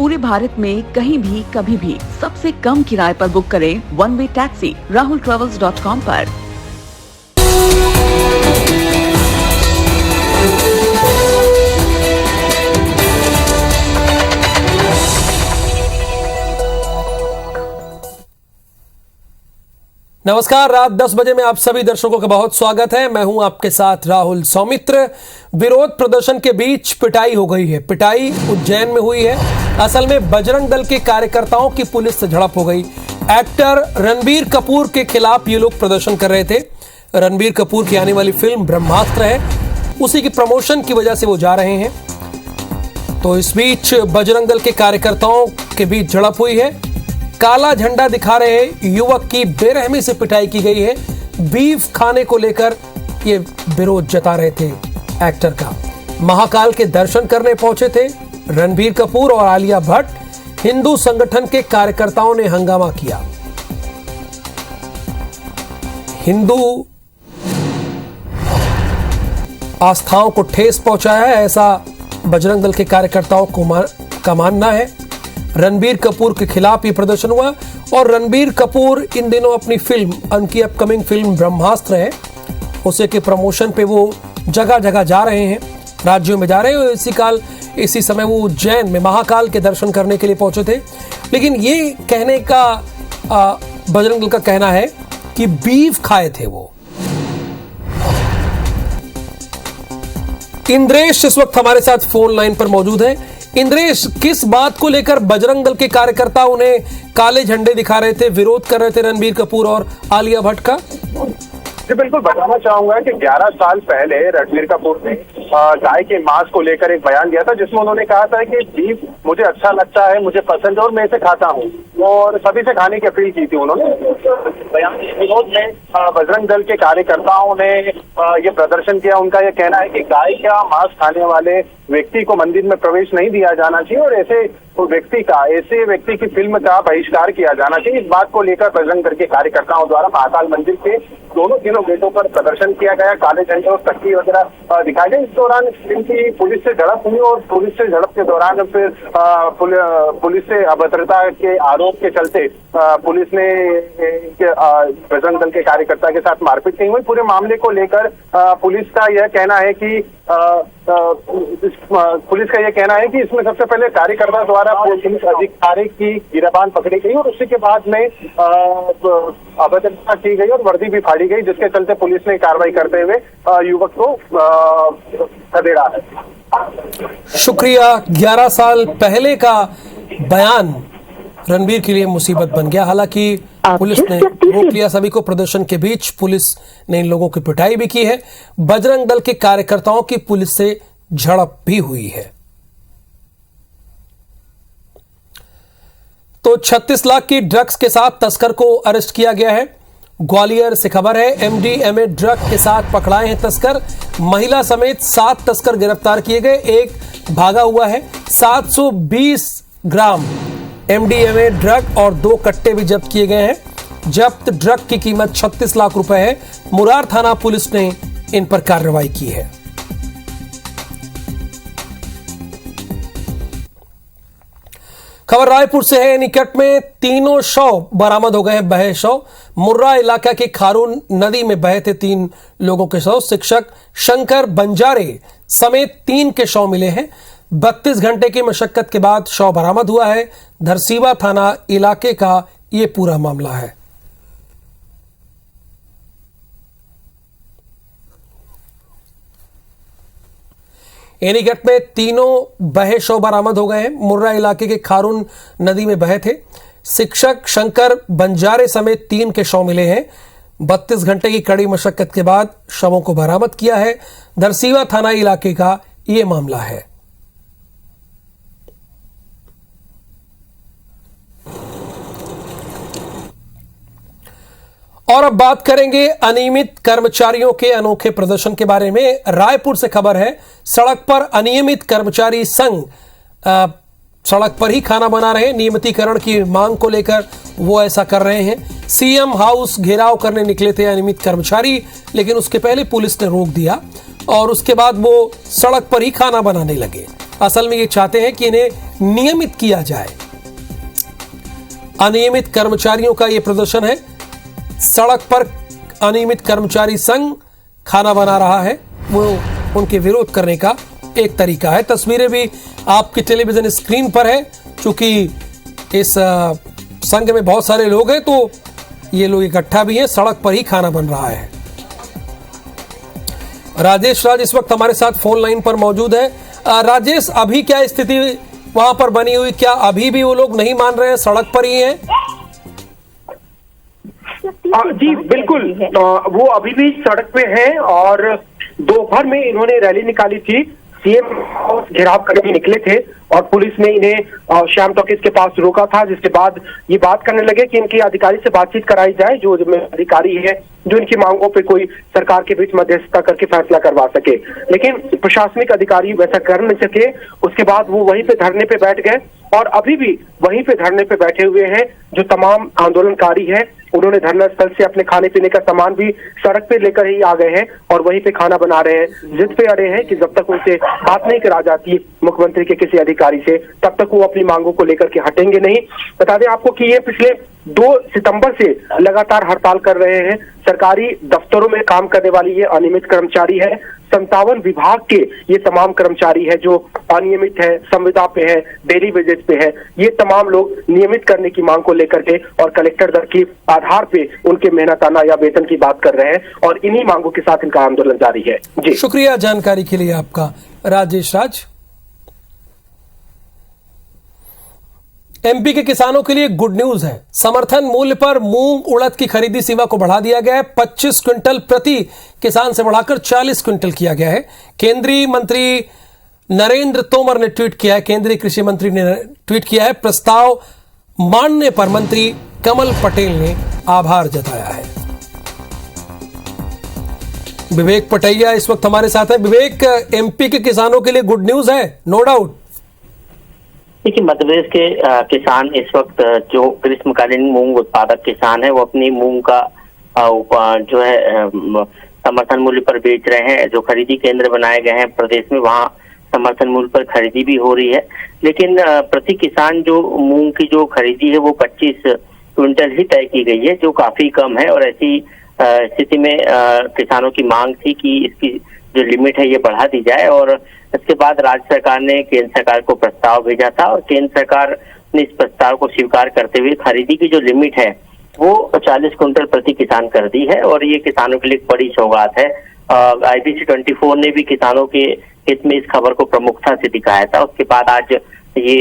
पूरे भारत में कहीं भी कभी भी सबसे कम किराए पर बुक करें वन वे टैक्सी rahultravels.com पर। नमस्कार, रात 10 बजे में आप सभी दर्शकों का बहुत स्वागत है। मैं हूं आपके साथ राहुल सौमित्र। विरोध प्रदर्शन के बीच पिटाई हो गई है। पिटाई उज्जैन में हुई है। असल में बजरंग दल के कार्यकर्ताओं की पुलिस से झड़प हो गई। एक्टर रणबीर कपूर के खिलाफ ये लोग प्रदर्शन कर रहे थे। रणबीर कपूर की आने वाली फिल्म ब्रह्मास्त्र है, उसी की प्रमोशन की वजह से वो जा रहे हैं। तो इस बीच बजरंग दल के कार्यकर्ताओं के बीच झड़प हुई है। काला झंडा दिखा रहे युवक की बेरहमी से पिटाई की गई है। बीफ खाने को लेकर ये विरोध जता रहे थे एक्टर का। महाकाल के दर्शन करने पहुंचे थे रणबीर कपूर और आलिया भट्ट। हिंदू संगठन के कार्यकर्ताओं ने हंगामा किया। हिंदू आस्थाओं को ठेस पहुंचाया है, ऐसा बजरंग दल के कार्यकर्ताओं का मानना है। रणबीर कपूर के खिलाफ ये प्रदर्शन हुआ और रणबीर कपूर इन दिनों अपनी फिल्म, उनकी अपकमिंग फिल्म ब्रह्मास्त्र है, उसे के प्रमोशन पे वो जगह जगह जा रहे हैं, राज्यों में जा रहे हैं। इसी समय वो उज्जैन में महाकाल के दर्शन करने के लिए पहुंचे थे। लेकिन ये कहने का बजरंग दल का कहना है कि बीफ खाए थे वो। इंद्रेश इस वक्त हमारे साथ फोन लाइन पर मौजूद है। इंद्रेश, किस बात को लेकर बजरंग दल के कार्यकर्ता उन्हें काले झंडे दिखा रहे थे, विरोध कर रहे थे रणबीर कपूर और आलिया भट्ट का? जी बिल्कुल, बताना चाहूंगा कि 11 साल पहले रणबीर कपूर ने गाय के मांस को लेकर एक बयान दिया था, जिसमें उन्होंने कहा था कि बीफ मुझे अच्छा लगता है, मुझे पसंद है और मैं इसे खाता हूं, और सभी से खाने की अपील की थी उन्होंने। बयान के विरोध में बजरंग दल के कार्यकर्ताओं ने ये प्रदर्शन किया। उनका यह कहना है कि गाय का मांस खाने वाले व्यक्ति को मंदिर में प्रवेश नहीं दिया जाना चाहिए और ऐसे व्यक्ति की फिल्म का बहिष्कार किया जाना चाहिए। इस बात को लेकर बजरंग दल के कार्यकर्ताओं द्वारा महाकाल मंदिर के तीनों गेटों पर प्रदर्शन किया गया। काले झंडे और तख्ती वगैरह दिखाए गए। इस दौरान इनकी पुलिस से झड़प हुई और पुलिस से झड़प के दौरान फिर पुलिस से अभद्रता के आरोप के चलते पुलिस ने बजरंग दल के कार्यकर्ता के साथ मारपीट नहीं हुई। पूरे मामले को लेकर पुलिस का यह कहना है कि इसमें सबसे पहले कार्यकर्ता द्वारा पुलिस अधिकारी की गिरफ्तार पकड़ी गई और उसी के बाद में अभद्रता की गई और वर्दी भी फाड़ी गई, जिसके चलते पुलिस ने कार्रवाई करते हुए युवक को खदेड़ा है। शुक्रिया। 11 साल पहले का बयान रणबीर के लिए मुसीबत बन गया। हालांकि पुलिस ने रोक लिया सभी को। प्रदर्शन के बीच पुलिस ने इन लोगों की पिटाई भी की है। बजरंग दल के कार्यकर्ताओं की पुलिस से झड़प भी हुई है। तो 36 लाख की ड्रग्स के साथ तस्कर को अरेस्ट किया गया है। ग्वालियर से खबर है। MDMA ड्रग के साथ पकड़ाए हैं तस्कर। महिला समेत 7 तस्कर गिरफ्तार किए गए, एक भागा हुआ है। 720 ग्राम MDMA ड्रग और 2 कट्टे भी जब्त किए गए हैं। जब्त ड्रग की कीमत 36 लाख रुपए है। मुरार थाना पुलिस ने इन पर कार्रवाई की है। खबर रायपुर से है। निकट में 3 शव बरामद हो गए हैं, बहे शव। मुर्रा इलाका के खारून नदी में बहे थे 3 लोगों के शव। शिक्षक शंकर बंजारे समेत 3 के शव मिले हैं। 32 घंटे की मशक्कत के बाद शव बरामद हुआ है। धरसीवा थाना इलाके का यह पूरा मामला है। एनीगढ़ में 3 बहे शव बरामद हो गए हैं। मुर्रा इलाके के खारून नदी में बहे थे। शिक्षक शंकर बंजारे समेत 3 के शव मिले हैं। 32 घंटे की कड़ी मशक्कत के बाद शवों को बरामद किया है। धरसीवा थाना इलाके का यह मामला है। और अब बात करेंगे अनियमित कर्मचारियों के अनोखे प्रदर्शन के बारे में। रायपुर से खबर है। सड़क पर अनियमित कर्मचारी संघ सड़क पर ही खाना बना रहे हैं। नियमितीकरण की मांग को लेकर वो ऐसा कर रहे हैं। सीएम हाउस घेराव करने निकले थे अनियमित कर्मचारी, लेकिन उसके पहले पुलिस ने रोक दिया और उसके बाद वो सड़क पर ही खाना बनाने लगे। असल में ये चाहते हैं कि इन्हें नियमित किया जाए। अनियमित कर्मचारियों का यह प्रदर्शन है। सड़क पर अनियमित कर्मचारी संघ खाना बना रहा है, वो उनके विरोध करने का एक तरीका है। तस्वीरें भी आपकी टेलीविजन स्क्रीन पर है। चूंकि इस संघ में बहुत सारे लोग हैं तो ये लोग इकट्ठा भी हैं, सड़क पर ही खाना बन रहा है। राजेश राज इस वक्त हमारे साथ फोन लाइन पर मौजूद है। राजेश, अभी क्या स्थिति वहां पर बनी हुई, क्या अभी भी वो लोग नहीं मान रहे हैं, सड़क पर ही हैं? जी बिल्कुल, वो अभी भी सड़क पे हैं और दोपहर में इन्होंने रैली निकाली थी। सीएम घेराव करने निकले थे और पुलिस ने इन्हें श्याम टॉकीज के पास रोका था, जिसके बाद ये बात करने लगे कि इनकी अधिकारी से बातचीत कराई जाए, जो अधिकारी है जो इनकी मांगों पे कोई सरकार के बीच मध्यस्थता करके फैसला करवा सके। लेकिन प्रशासनिक अधिकारी वैसा कर नहीं सके। उसके बाद वो वहीं पे धरने पे बैठ गए और अभी भी वहीं पे धरने पे बैठे हुए हैं। जो तमाम आंदोलनकारी हैं उन्होंने धरना स्थल से अपने खाने पीने का सामान भी सड़क पे लेकर ही आ गए हैं और वहीं पे खाना बना रहे हैं। जिद पे अड़े हैं कि जब तक उनसे बात नहीं करा जाती मुख्यमंत्री के किसी अधिकारी से, तब तक वो अपनी मांगों को लेकर के हटेंगे नहीं। बता दें आपको कि ये पिछले 2 सितंबर से लगातार हड़ताल कर रहे हैं। सरकारी दफ्तरों में काम करने वाली ये अनियमित कर्मचारी है। 57 विभाग के ये तमाम कर्मचारी है जो अनियमित है, संविदा पे है, डेली वेजेस पे है। ये तमाम लोग नियमित करने की मांग को लेकर के और कलेक्टर दर की आधार पे उनके मेहनताना या वेतन की बात कर रहे हैं और इन्हीं मांगों के साथ इनका आंदोलन जारी है। जी शुक्रिया जानकारी के लिए आपका राजेश राज। एमपी के किसानों के लिए गुड न्यूज है। समर्थन मूल्य पर मूंग उड़द की खरीदी सीमा को बढ़ा दिया गया है। 25 क्विंटल प्रति किसान से बढ़ाकर 40 क्विंटल किया गया है। केंद्रीय मंत्री नरेंद्र तोमर ने ट्वीट किया है, केंद्रीय कृषि मंत्री ने ट्वीट किया है। प्रस्ताव मानने पर मंत्री कमल पटेल ने आभार जताया है। विवेक पटैया इस वक्त हमारे साथ है। विवेक, एमपी के किसानों के लिए गुड न्यूज है, नो डाउट। देखिए, मध्य प्रदेश के किसान इस वक्त जो ग्रीष्मकालीन मूंग उत्पादक किसान है वो अपनी मूंग का जो है समर्थन मूल्य पर बेच रहे हैं। जो खरीदी केंद्र बनाए गए हैं प्रदेश में, वहाँ समर्थन मूल्य पर खरीदी भी हो रही है। लेकिन प्रति किसान जो मूंग की जो खरीदी है वो 25 क्विंटल ही तय की गई है, जो काफी कम है। और ऐसी स्थिति में किसानों की मांग थी कि इसकी जो लिमिट है ये बढ़ा दी जाए। और इसके बाद राज्य सरकार ने केंद्र सरकार को प्रस्ताव भेजा था और केंद्र सरकार ने इस प्रस्ताव को स्वीकार करते हुए खरीदी की जो लिमिट है वो 40 क्विंटल प्रति किसान कर दी है। और ये किसानों के लिए एक बड़ी सौगात है। IBC 24 ने भी किसानों के हित में इस खबर को प्रमुखता से दिखाया था। उसके बाद आज ये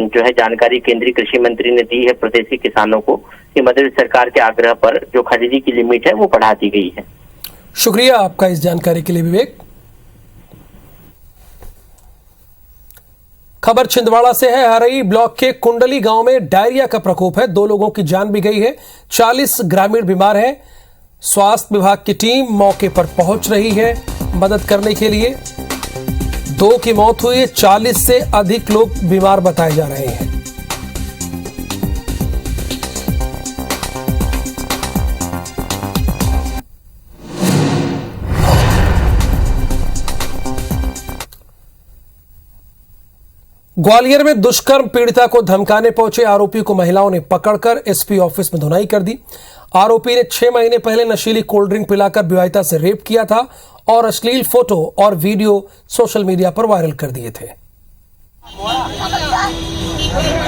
जो है जानकारी केंद्रीय कृषि मंत्री ने दी है प्रदेश के किसानों को कि मध्य प्रदेश सरकार के आग्रह पर जो खरीदी की लिमिट है वो बढ़ा दी गई है। शुक्रिया आपका इस जानकारी के लिए विवेक। खबर छिंदवाड़ा से है। हरई ब्लॉक के कुंडली गांव में डायरिया का प्रकोप है। 2 लोगों की जान भी गई है। 40 ग्रामीण बीमार हैं। स्वास्थ्य विभाग की टीम मौके पर पहुंच रही है मदद करने के लिए। 2 की मौत हुई है, 40 से अधिक लोग बीमार बताए जा रहे हैं। ग्वालियर में दुष्कर्म पीड़िता को धमकाने पहुंचे आरोपी को महिलाओं ने पकड़कर एसपी ऑफिस में धुनाई कर दी। आरोपी ने 6 महीने पहले नशीली कोल्ड ड्रिंक पिलाकर विवाहिता से रेप किया था और अश्लील फोटो और वीडियो सोशल मीडिया पर वायरल कर दिए थे।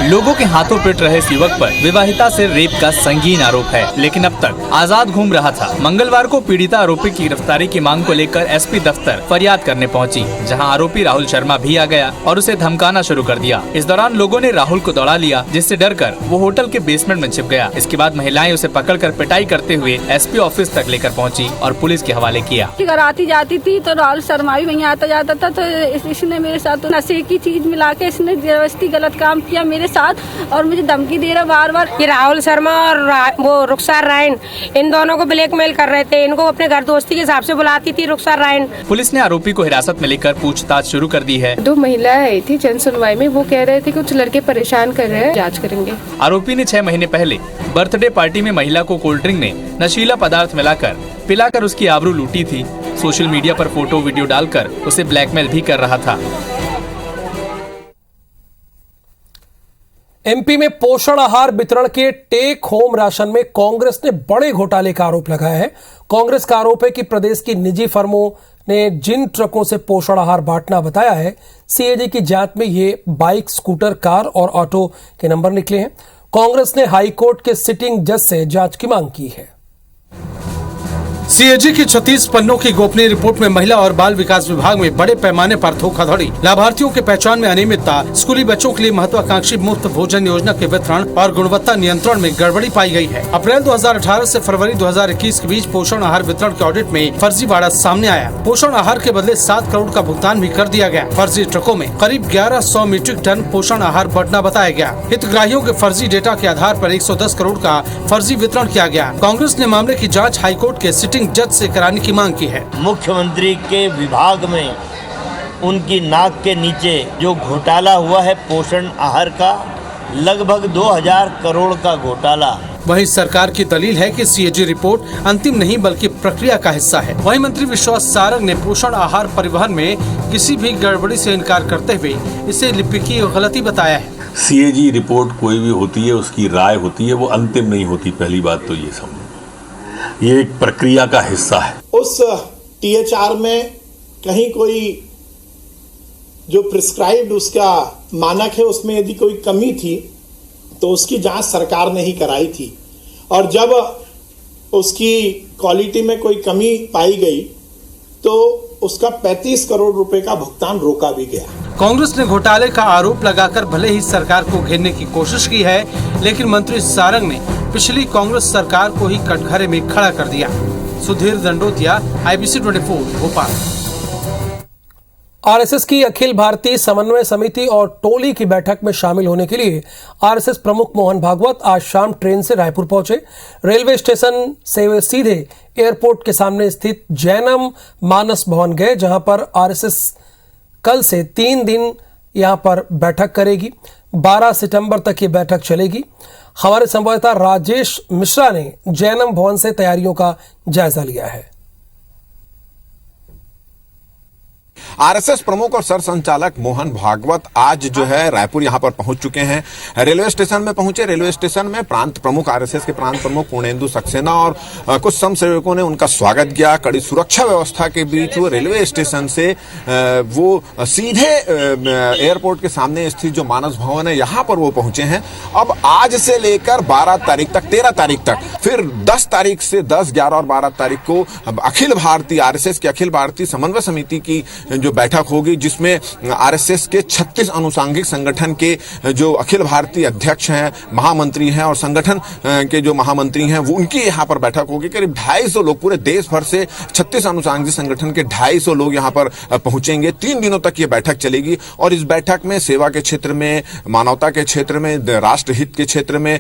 लोगों के हाथों पिट रहे इस युवक पर विवाहिता से रेप का संगीन आरोप है, लेकिन अब तक आजाद घूम रहा था। मंगलवार को पीड़िता आरोपी की गिरफ्तारी की मांग को लेकर एसपी दफ्तर फरियाद करने पहुंची, जहां आरोपी राहुल शर्मा भी आ गया और उसे धमकाना शुरू कर दिया। इस दौरान लोगों ने राहुल को दौड़ा लिया, जिससे डरकर वो होटल के बेसमेंट में छिप गया। इसके बाद महिलाएं उसे पकड़कर पिटाई करते हुए एसपी ऑफिस तक लेकर पहुँची और पुलिस के हवाले किया। घर आती जाती थी तो राहुल शर्मा भी वहीं आता जाता था, तो इसने मेरे साथ नशे की चीज मिला के इसने जबरदस्ती गलत काम किया मेरे साथ और मुझे धमकी दे रहा बार-बार। ये राहुल शर्मा और वो रुखसार रायन, इन दोनों को ब्लैकमेल कर रहे थे। इनको अपने घर दोस्ती के हिसाब से बुलाती थी रुखसार रायन। पुलिस ने आरोपी को हिरासत में लेकर पूछताछ शुरू कर दी है। 2 महिलाएं आई थी जन सुनवाई में, वो कह रहे थे कुछ लड़के परेशान कर रहे हैं, जांच करेंगे। आरोपी ने 6 महीने पहले बर्थडे पार्टी में महिला को कोल्ड ड्रिंक में नशीला पदार्थ पिलाकर उसकी आबरू लूटी थी। सोशल मीडिया पर फोटो वीडियो डालकर उसे ब्लैकमेल भी कर रहा था। एमपी में पोषण आहार वितरण के टेक होम राशन में कांग्रेस ने बड़े घोटाले का आरोप लगाया है। कांग्रेस का आरोप है कि प्रदेश की निजी फर्मों ने जिन ट्रकों से पोषण आहार बांटना बताया है, सीएजी की जांच में ये बाइक, स्कूटर, कार और ऑटो के नंबर निकले हैं। कांग्रेस ने हाईकोर्ट के सिटिंग जज से जांच की मांग की है। सीएजी की 36 पन्नों की गोपनीय रिपोर्ट में महिला और बाल विकास विभाग में बड़े पैमाने पर धोखाधड़ी, लाभार्थियों के पहचान में अनियमितता, स्कूली बच्चों के लिए महत्वाकांक्षी मुफ्त भोजन योजना के वितरण और गुणवत्ता नियंत्रण में गड़बड़ी पाई गई है। अप्रैल 2018 से फरवरी 2021 के बीच पोषण आहार वितरण के ऑडिट में फर्जीवाड़ा सामने आया। पोषण आहार के बदले 7 करोड़ का भुगतान भी कर दिया गया। फर्जी ट्रकों में करीब 1100 मीट्रिक टन पोषण आहार बंटना बताया गया। हितग्राहियों के फर्जी डेटा के आधार पर 110 करोड़ का फर्जी वितरण किया गया। कांग्रेस ने मामले की जाँच हाईकोर्ट के सिटिंग जज से कराने की मांग की है। मुख्यमंत्री के विभाग में उनकी नाक के नीचे जो घोटाला हुआ है पोषण आहार का, लगभग 2000 करोड़ का घोटाला। वहीं सरकार की दलील है कि सीएजी रिपोर्ट अंतिम नहीं बल्कि प्रक्रिया का हिस्सा है। वहीं मंत्री विश्वास सारंग ने पोषण आहार परिवहन में किसी भी गड़बड़ी से इनकार करते हुए इसे लिपिकीय गलती बताया है। सीएजी रिपोर्ट कोई भी होती है, उसकी राय होती है, वो अंतिम नहीं होती। पहली बात तो ये समझो, ये एक प्रक्रिया का हिस्सा है। उस टीएचआर में कहीं कोई जो प्रिस्क्राइब्ड उसका मानक है उसमें यदि कोई कमी थी तो उसकी जांच सरकार ने ही कराई थी, और जब उसकी क्वालिटी में कोई कमी पाई गई तो उसका 35 करोड़ रुपए का भुगतान रोका भी गया। कांग्रेस ने घोटाले का आरोप लगाकर भले ही सरकार को घेरने की कोशिश की है, लेकिन मंत्री सारंग ने पिछली कांग्रेस सरकार को ही कटघरे में खड़ा कर दिया। सुधीर दंडोतिया, IBC 24, भोपाल। आरएसएस की अखिल भारतीय समन्वय समिति और टोली की बैठक में शामिल होने के लिए आरएसएस प्रमुख मोहन भागवत आज शाम ट्रेन से रायपुर पहुंचे। रेलवे स्टेशन से वे सीधे एयरपोर्ट के सामने स्थित जैनम मानस भवन गए, जहां पर आरएसएस कल से 3 दिन यहां पर बैठक करेगी। 12 सितंबर तक ये बैठक चलेगी। हमारे संवाददाता राजेश मिश्रा ने जैनम भवन से तैयारियों का जायजा लिया है। आरएसएस प्रमुख और सरसंचालक मोहन भागवत आज जो है रायपुर यहां पर पहुंच चुके हैं। रेलवे स्टेशन में पहुंचे। रेलवे स्टेशन में प्रांत प्रमुख, आरएसएस के प्रांत प्रमुख पूर्णेंदु सक्सेना और कुछ समसेवकों ने उनका स्वागत किया। कड़ी सुरक्षा व्यवस्था के बीच वो रेलवे स्टेशन से वो सीधे एयरपोर्ट के सामने स्थित जो मानस भवन है यहां पर वो पहुंचे हैं। अब आज से लेकर 12 तारीख तक, 13 तारीख तक, फिर 10 तारीख से 10, 11 और 12 तारीख को अखिल भारतीय आरएसएस की अखिल भारतीय समन्वय समिति की जो बैठक होगी, जिसमें आरएसएस के 36 अनुसांगिक संगठन के जो अखिल भारतीय अध्यक्ष हैं, महामंत्री हैं और संगठन के जो महामंत्री हैं वो उनकी यहाँ पर बैठक होगी। करीब 250 लोग, पूरे देश भर से 36 अनुसांगिक संगठन के 250 लोग यहाँ पर पहुंचेंगे। 3 दिनों तक ये बैठक चलेगी और इस बैठक में सेवा के क्षेत्र में, मानवता के क्षेत्र में, राष्ट्र हित के क्षेत्र में,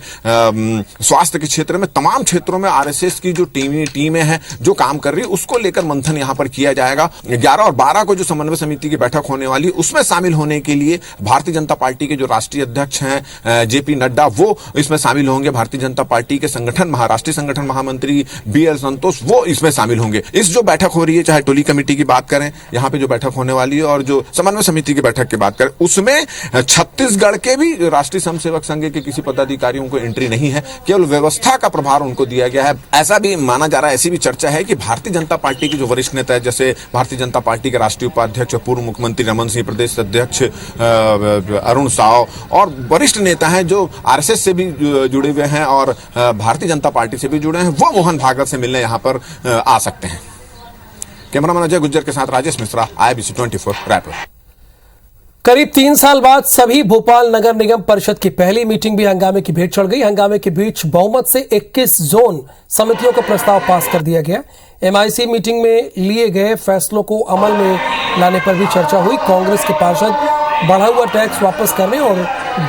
स्वास्थ्य के क्षेत्र में, तमाम क्षेत्रों में आरएसएस की जो टीमें हैं जो काम कर रही है उसको लेकर मंथन यहाँ पर किया जाएगा। 11 और 12 को जो समन्वय समिति की बैठक होने वाली, उसमें शामिल होने के लिए भारतीय जनता पार्टी के जो राष्ट्रीय अध्यक्ष हैं जेपी नड्डा, वो इसमें शामिल होंगे। भारतीय जनता पार्टी के राष्ट्रीय संगठन महामंत्री BL संतोष, वो इसमें शामिल होंगे। इस जो बैठक हो रही है, चाहे टोली कमेटी की बात करें, यहाँ पे जो बैठक होने वाली है, और जो समन्वय समिति की बैठक की बात करें, उसमें छत्तीसगढ़ के भी राष्ट्रीय स्वयंसेवक संघ के किसी पदाधिकारियों को एंट्री नहीं है। केवल व्यवस्था का प्रभार उनको दिया गया है। ऐसा भी माना जा रहा है, ऐसी भी चर्चा है कि भारतीय जनता पार्टी के जो वरिष्ठ नेता है, जैसे भारतीय जनता पार्टी के राष्ट्रीय उपाध्यक्ष पूर्व मुख्यमंत्री रमन सिंह, प्रदेश अध्यक्ष अरुण साव और वरिष्ठ नेता हैं जो आरएसएस से भी जुड़े हुए हैं और भारतीय जनता पार्टी से भी जुड़े हैं, वो मोहन भागवत से मिलने यहां पर आ सकते हैं। कैमरामैन अजय गुज्जर के साथ राजेश मिश्रा, IBC 24, रायपुर। करीब 3 साल बाद सभी भोपाल नगर निगम परिषद की पहली मीटिंग भी हंगामे की भेंट चढ़ गई। हंगामे के बीच बहुमत से 21 जोन समितियों का प्रस्ताव पास कर दिया गया। MIC मीटिंग में लिए गए फैसलों को अमल में लाने पर भी चर्चा हुई। कांग्रेस के पार्षद बढ़ा हुआ टैक्स वापस करने और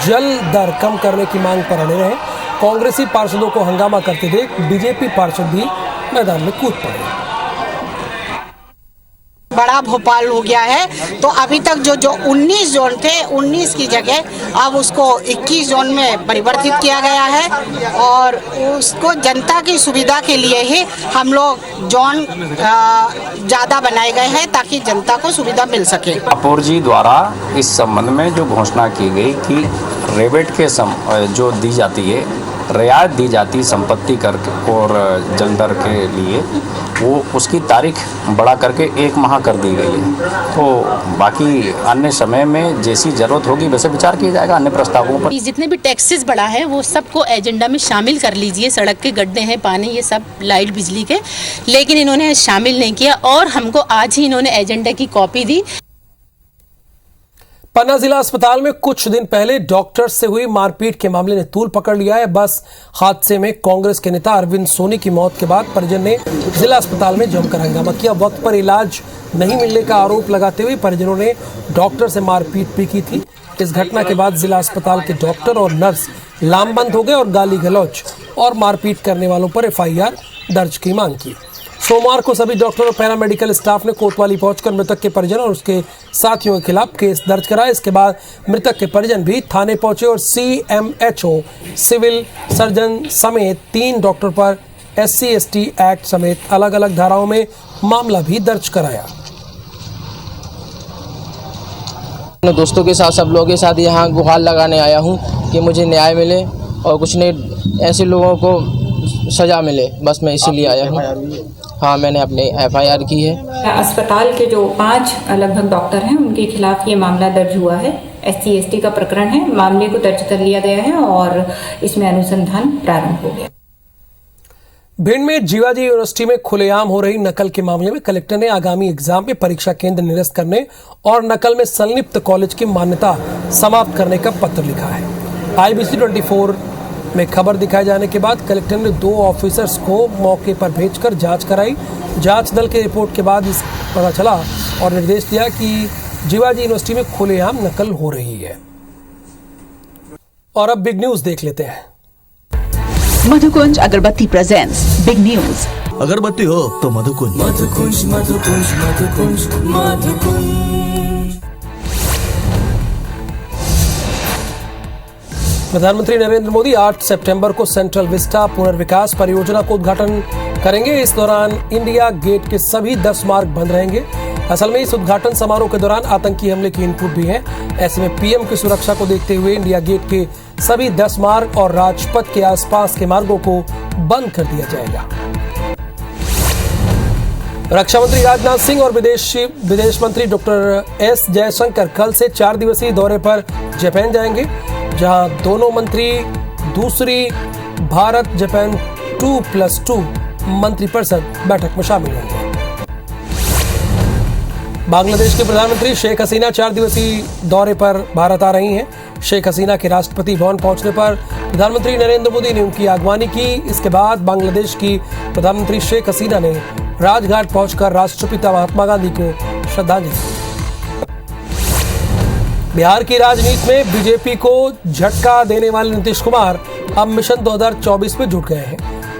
जल दर कम करने की मांग पर अड़े रहे। कांग्रेसी पार्षदों को हंगामा करते देख बीजेपी पार्षद भी मैदान में कूद पड़े। बड़ा भोपाल हो गया है। तो अभी तक जो 19 जोन थे, 19 की जगह अब उसको 21 जोन में परिवर्तित किया गया है और उसको जनता की सुविधा के लिए ही हम लोग जोन ज़्यादा बनाए गए हैं ताकि जनता को सुविधा मिल सके। महापौर जी द्वारा इस संबंध में जो घोषणा की गई कि रेबेट के जो दी जाती है, रियायत दी जाती संपत्ति कर और जलदर के लिए, वो उसकी तारीख बढ़ा करके 1 माह कर दी गई है। तो बाकी अन्य समय में जैसी जरूरत होगी वैसे विचार किया जाएगा अन्य प्रस्तावों पर। जितने भी टैक्सेस बढ़ा है वो सबको एजेंडा में शामिल कर लीजिए। सड़क के गड्ढे हैं, पानी, ये सब लाइट बिजली के, लेकिन इन्होंने शामिल नहीं किया और हमको आज ही इन्होंने एजेंडा की कॉपी दी। पन्ना जिला अस्पताल में कुछ दिन पहले डॉक्टर से हुई मारपीट के मामले ने तूल पकड़ लिया है। बस हादसे में कांग्रेस के नेता अरविंद सोनी की मौत के बाद परिजन ने जिला अस्पताल में जमकर हंगामा किया। वक्त पर इलाज नहीं मिलने का आरोप लगाते हुए परिजनों ने डॉक्टर से मारपीट भी की थी। इस घटना के बाद जिला अस्पताल के डॉक्टर और नर्स लामबंद हो गए और गाली गलौज और मारपीट करने वालों पर FIR दर्ज की मांग की। सोमवार को सभी डॉक्टर और पैरामेडिकल स्टाफ ने कोतवाली पहुंचकर मृतक के परिजन और उसके साथियों के खिलाफ केस दर्ज कराया। इसके बाद मृतक के परिजन भी थाने पहुंचे और CMHO, सिविल सर्जन समेत 3 डॉक्टर पर SC/ST एक्ट समेत अलग अलग धाराओं में मामला भी दर्ज कराया। अपने दोस्तों के साथ, सब लोगों के साथ यहाँ गुहार लगाने आया हूँ कि मुझे न्याय मिले और कुछ नहीं ऐसे लोगों को सजा मिले, बस मैं इसीलिए आया हूँ। हाँ, मैंने अपनी FIR की है। अस्पताल के जो 5 लगभग डॉक्टर हैं उनके खिलाफ ये मामला दर्ज हुआ है। SC/ST का प्रकरण है, मामले को दर्ज कर लिया गया है और इसमें अनुसंधान प्रारंभ हो गया। भिंड में जीवाजी यूनिवर्सिटी में खुलेआम हो रही नकल के मामले में कलेक्टर ने आगामी एग्जाम में परीक्षा केंद्र निरस्त करने और नकल में संलिप्त कॉलेज की मान्यता समाप्त करने का पत्र लिखा है। IBC 24 में खबर दिखाए जाने के बाद कलेक्टर ने 2 ऑफिसर्स को मौके पर भेजकर जांच कराई। जांच दल की रिपोर्ट के बाद इस पता चला और निर्देश दिया कि जीवाजी यूनिवर्सिटी में खुलेआम नकल हो रही है। और अब बिग न्यूज देख लेते हैं। मधुकुंज अगरबत्ती प्रेजेंट्स बिग न्यूज। अगरबत्ती हो तो मधुकुंज। मधुकुंज मधुकुंज मधुकुंज मधुकुंज। प्रधानमंत्री नरेंद्र मोदी 8 सितंबर को सेंट्रल विस्टा पुनर्विकास परियोजना को उद्घाटन करेंगे। इस दौरान इंडिया गेट के सभी 10 मार्ग बंद रहेंगे। असल में इस उद्घाटन समारोह के दौरान आतंकी हमले की इनपुट भी है। ऐसे में PM की सुरक्षा को देखते हुए इंडिया गेट के सभी 10 मार्ग और राजपथ के आसपास के मार्गों को बंद कर दिया जाएगा। रक्षा मंत्री राजनाथ सिंह और विदेश मंत्री डॉक्टर S जयशंकर कल से 4 दिवसीय दौरे पर जापान जाएंगे, जहां दोनों मंत्री दूसरी भारत जापान 2+2 मंत्रिपरिषद बैठक में शामिल होंगे। बांग्लादेश के प्रधानमंत्री शेख हसीना 4 दिवसीय दौरे पर भारत आ रही हैं। शेख हसीना के राष्ट्रपति भवन पहुंचने पर प्रधानमंत्री नरेंद्र मोदी ने उनकी अगवानी की। इसके बाद बांग्लादेश की प्रधानमंत्री शेख हसीना ने राजघाट पहुंचकर राष्ट्रपिता महात्मा गांधी को श्रद्धांजलि दी। बिहार की राजनीति में बीजेपी को झटका देने वाले नीतीश कुमार अब मिशन 2024 में जुट गए हैं।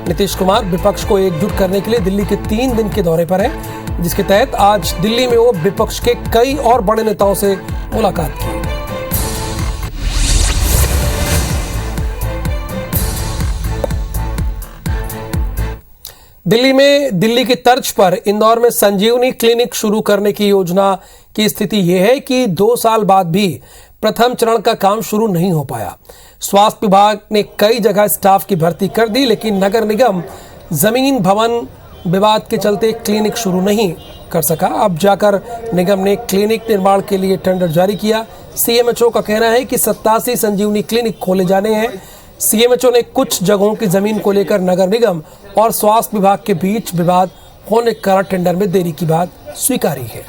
नीतीश कुमार विपक्ष को एकजुट करने के लिए दिल्ली के 3 दिन के दौरे पर हैं, जिसके तहत आज दिल्ली में वो विपक्ष के कई और बड़े नेताओं से मुलाकात की। दिल्ली में दिल्ली की तर्ज पर इंदौर में संजीवनी क्लिनिक शुरू करने की योजना की स्थिति यह है कि 2 साल बाद भी प्रथम चरण का काम शुरू नहीं हो पाया। स्वास्थ्य विभाग ने कई जगह स्टाफ की भर्ती कर दी, लेकिन नगर निगम जमीन भवन विवाद के चलते क्लिनिक शुरू नहीं कर सका। अब जाकर निगम ने क्लिनिक निर्माण के लिए टेंडर जारी किया। CMHO का कहना है कि 87 संजीवनी क्लिनिक खोले जाने हैं। CMHO ने कुछ जगहों की जमीन को लेकर नगर निगम और स्वास्थ्य विभाग के बीच विवाद होने के कारण टेंडर में देरी की बात स्वीकारी है।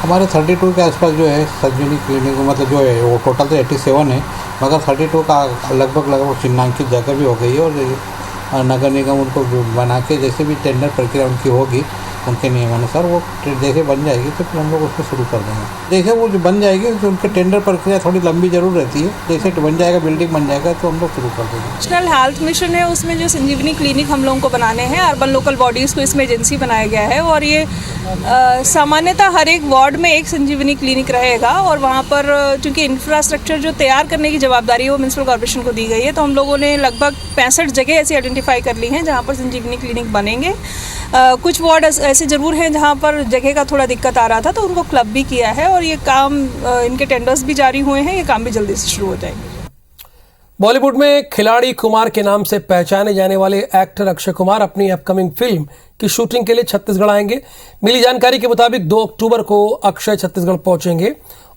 हमारे 32 के आसपास जो है संजीवनी क्लिनिक मतलब जो है वो टोटल तो 87 है, मगर 32 का लगभग चिन्हांकित जगह भी हो गई है और नगर निगम उनको बना के जैसे भी टेंडर प्रक्रिया उनकी होगी उनके नियमानुसार वो जैसे बन जाएगी तो फिर हम लोग उसको शुरू कर देंगे। जैसे वो जो बन जाएगी तो उनके टेंडर प्रक्रिया थोड़ी लंबी जरूर रहती है, जैसे बन जाएगा बिल्डिंग बन जाएगा तो हम लोग शुरू कर देंगे। नेशनल हेल्थ मिशन है, उसमें जो संजीवनी क्लिनिक हम लोगों को बनाने हैं, अर्बन लोकल बॉडीज़ को इसमें एजेंसी बनाया गया है और ये सामान्यतः हर एक वार्ड में एक संजीवनी क्लिनिक रहेगा और वहाँ पर चूँकि इंफ्रास्ट्रक्चर जो तैयार करने की जवाबदारी है वो म्यूनसिपल कॉर्पोरेशन को दी गई है, तो हम लोगों ने लगभग 65 जगह ऐसी आइडेंटिफाई कर ली हैं जहाँ पर संजीवनी क्लिनिक बनेंगे। कुछ वार्ड ऐसे ज़रूर हैं जहाँ पर जगह का थोड़ा दिक्कत आ रहा था, तो उनको क्लब भी किया है और ये काम इनके टेंडर्स भी जारी हुए हैं, ये काम भी जल्दी से शुरू हो जाएंगे। बॉलीवुड में खिलाड़ी कुमार के नाम से पहचाने जाने वाले एक्टर अक्षय कुमार अपनी अपकमिंग फिल्म की शूटिंग के लिए छत्तीसगढ़ आएंगे। मिली जानकारी के मुताबिक 2 अक्टूबर को अक्षय छत्तीसगढ़ पहुंचेंगे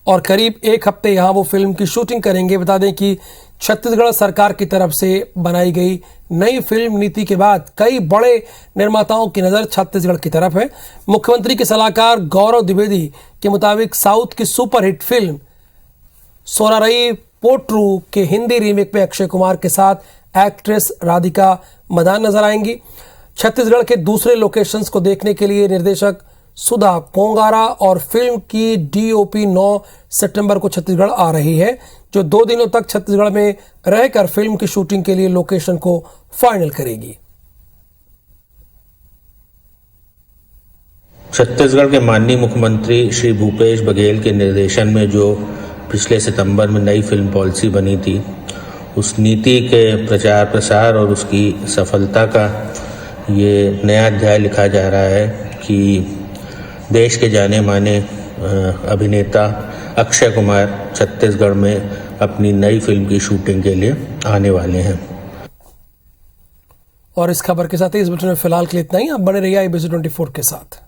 और करीब 1 हफ्ते यहां वो फिल्म की शूटिंग करेंगे। बता दें कि छत्तीसगढ़ सरकार की तरफ से बनाई गई नई फिल्म नीति के बाद कई बड़े निर्माताओं की नजर छत्तीसगढ़ की तरफ है। मुख्यमंत्री के सलाहकार गौरव द्विवेदी के मुताबिक साउथ की सुपरहिट फिल्म सोरारई पोट्रू के हिंदी रीमेक में अक्षय कुमार के साथ एक्ट्रेस राधिका मदान नजर आएंगी। छत्तीसगढ़ के दूसरे लोकेशंस को देखने के लिए निर्देशक सुधा कोंगारा और फिल्म की डीओपी 9 सितंबर को छत्तीसगढ़ आ रही है, जो 2 दिनों तक छत्तीसगढ़ में रहकर फिल्म की शूटिंग के लिए लोकेशन को फाइनल करेगी। छत्तीसगढ़ के माननीय मुख्यमंत्री श्री भूपेश बघेल के निर्देशन में जो पिछले सितंबर में नई फिल्म पॉलिसी बनी थी, उस नीति के प्रचार प्रसार और उसकी सफलता का ये नया अध्याय लिखा जा रहा है कि देश के जाने माने अभिनेता अक्षय कुमार छत्तीसगढ़ में अपनी नई फिल्म की शूटिंग के लिए आने वाले हैं। और इस खबर के साथ ही इस बुलेटिन में फिलहाल के लिए इतना ही। आप बने रहिए ABC 24 के साथ।